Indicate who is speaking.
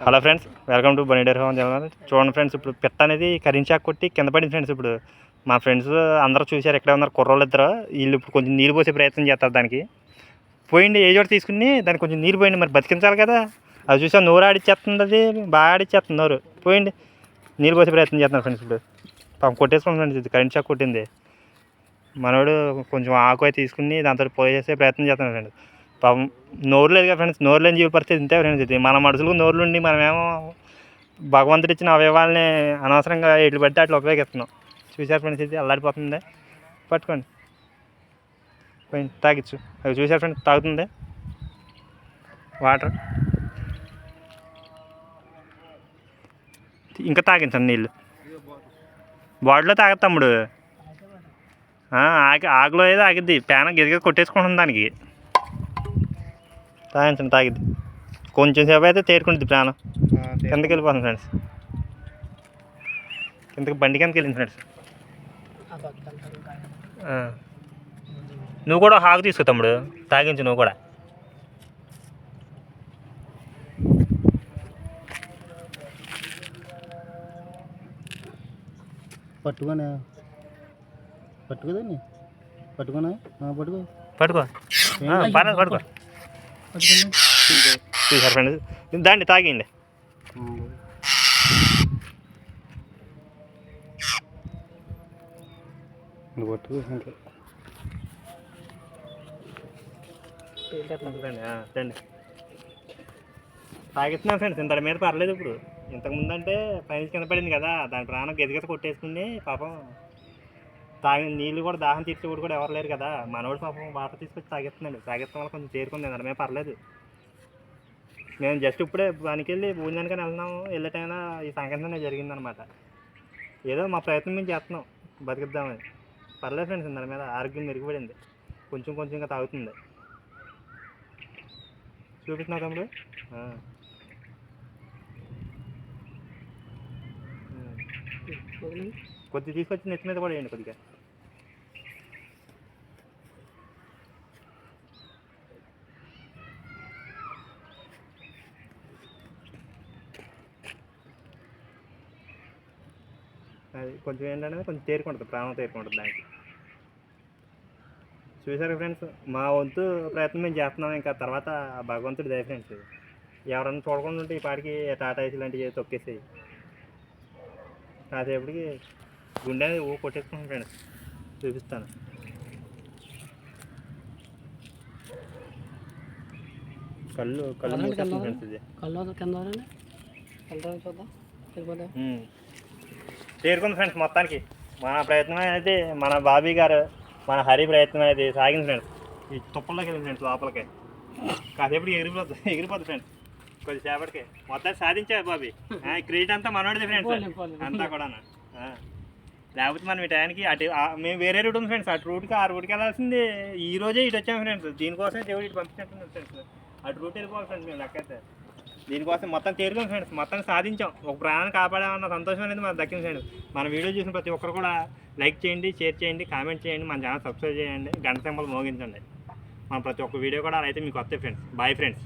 Speaker 1: Hello friends, welcome to Bunny dairy farm channel. చూడండి friends, ఇప్పుడు పిట్ట అనేది కరించాకు కొట్టి కింద పడింది ఫ్రెండ్స్. ఇప్పుడు మా ఫ్రెండ్స్ అందరూ చూశారు, ఎక్కడ ఉన్నారు కుర్రోళ్ళు ఇద్దరు. వీళ్ళు ఇప్పుడు కొంచెం నీరు పోసే ప్రయత్నం చేస్తారు. దానికి పోయింది ఏ చోట తీసుకుని దానికి కొంచెం నీరు పోయింది, మరి బతికించాలి కదా. అది చూసా నోరు ఆడిచ్చేస్తుంది, అది బాగా ఆడిచ్చేస్తుంది నోరు. పోయింది నీరు పోసే ప్రయత్నం చేస్తున్నారు ఫ్రెండ్స్. ఇప్పుడు పాపం కొట్టేసుకోండి ఫ్రెండ్స్, ఇది కరించాకు కొట్టింది. మనోడు కొంచెం ఆకు అయితే తీసుకుని దాంతో పోసేసే ప్రయత్నం చేస్తున్నాడు ఫ్రెండ్స్. పాపం నోరు లేదు కదా ఫ్రెండ్స్, నోరు లేని జీవి పరిస్థితి ఇంతే ఫ్రెండ్స్. ఇది మన మనుషులకు నోరులుండి మనమేమో భగవంతుడు ఇచ్చిన అవయవాల్ని అనవసరంగా ఎట్లు పడితే అట్లా ఉపయోగిస్తున్నాం. చూసారు ఫ్రెండ్స్, ఇది అల్లాడిపోతుంది. పట్టుకోండి, పోయింది తాగిచ్చు. అవి చూసారు ఫ్రెండ్స్, తాగుతుంది వాటర్. ఇంకా తాగించండి నీళ్ళు, బాటిల్లో తాగదు తమ్ముడు. ఆకులో ఏదో ఆగిద్ది, పేన గిరిగి కొట్టేసుకుంటుంది దానికి. తాగించండి, తాగిద్ది. కొంచెం సేపు అయితే తేరుకుంటుంది ప్రాణం. కిందకి వెళ్ళిపోతుంది ఫ్రెండ్స్, కిందకి బండి కిందకి వెళ్ళింది ఫ్రెండ్స్. నువ్వు కూడా ఆకు తీసుకో తమ్ముడు, తాగించు నువ్వు కూడా.
Speaker 2: పట్టుకోనే పట్టుకోదండి, పట్టుకోనా పట్టుకో
Speaker 1: పట్టుకో పర్లేదు, పట్టుకో. చూసారు ఫ్రెండ్స్, దాండి తాగిండి.
Speaker 2: పట్టుకో
Speaker 1: రండి, తాగిస్తున్నాం ఫ్రెండ్స్. ఇంత మీద పర్లేదు. ఇప్పుడు ఇంతకుముందు అంటే పైన కింద పడింది కదా, దాని ప్రాణం గెదగెత కొట్టేసుకుని పాపం తాగి నీళ్ళు కూడా దాహం తీర్చేవాడు కూడా ఎవరు లేరు కదా. మనోడు పాపం వాటర్ తీసుకొచ్చి తాగిస్తున్నాడు. తాగిస్తాం వల్ల కొంచెం తేరుకుంది, దాని మీద పర్లేదు. మేము జస్ట్ ఇప్పుడే పనికి వెళ్ళి భోజనానికి వెళ్తున్నాము. వెళ్ళే టైంలో ఈ సంఘటన జరిగిందనమాట. ఏదో మా ప్రయత్నం మేము చేస్తున్నాం బతికిద్దామని. పర్లేదు ఫ్రెండ్స్, దాని మీద ఆరోగ్యం మెరుగుపడింది. కొంచెం కొంచెంగా తాగుతుంది. చూపిస్తున్నా తమ్ముడు. కొద్దిగా తీసుకొచ్చి నెత్తి మీద కూడా వేయండి కొద్దిగా. అది కొంచెం ఏంటంటే కొంచెం తేరుకుంటుంది, ప్రాణం తేరుకుంటుంది దానికి. చూసారు ఫ్రెండ్స్, మా వంతు ప్రయత్నం మేము చేస్తున్నాం. ఇంకా తర్వాత భగవంతుడి దయ ఫ్రెండ్స్. ఎవరన్నా చూడకుండా ఉంటే ఈ పాటికి టాటా ఏసీ లాంటివి తొక్కేసాయి. కాసేపటికి గుండె కొట్టేసుకుంటాం ఫ్రెండ్స్. చూపిస్తాను. కళ్ళు ఫ్రెండ్స్, ఇది తేరుకుంది ఫ్రెండ్స్. మొత్తానికి మన ప్రయత్నం అనేది, మన బాబీ గారు, మన హరి ప్రయత్నం అనేది సాగింది ఫ్రెండ్స్. ఈ తుప్పల్లోకి వెళ్ళింది ఫ్రెండ్స్ లోపలికి. కాసేపటికి ఎగిరిపోతుంది ఫ్రెండ్స్. కొద్దిసేపటికి మొత్తాన్ని సాధించారు బాబీ. క్రెడిట్ అంతా మనోడిది ఫ్రెండ్స్ అంతా కూడా. లేకపోతే మనం ఈ టైంకి అటు మేము వేరే రూట్ ఉంది ఫ్రెండ్స్. అటు రూట్కి ఆ రూట్కి వెళ్ళాల్సింది ఈ రోజే ఇటు వచ్చాము ఫ్రెండ్స్. దీనికోసమే దేవుడు ఇటు పంపించినట్టుంది ఫ్రెండ్స్. అటు రూట్ వెళ్ళిపోవాలి ఫ్రెండ్స్ మేము లెక్కైతే. దీనికోసం మొత్తం తేరుకోం ఫ్రెండ్స్, మొత్తం సాధించాం. ఒక ప్రాణాన్ని కాపాడామన్న సంతోషం అనేది మనకు దక్కింది ఫ్రెండ్స్. మన వీడియో చూసిన ప్రతి ఒక్కరు కూడా లైక్ చేయండి, షేర్ చేయండి, కామెంట్ చేయండి, మన ఛానల్ సబ్స్క్రైబ్ చేయండి, గంట సింబల్ మోగించండి. మన ప్రతి ఒక్క వీడియో కూడా అలా అయితే మీకు వస్తాయి ఫ్రెండ్స్. Bye friends.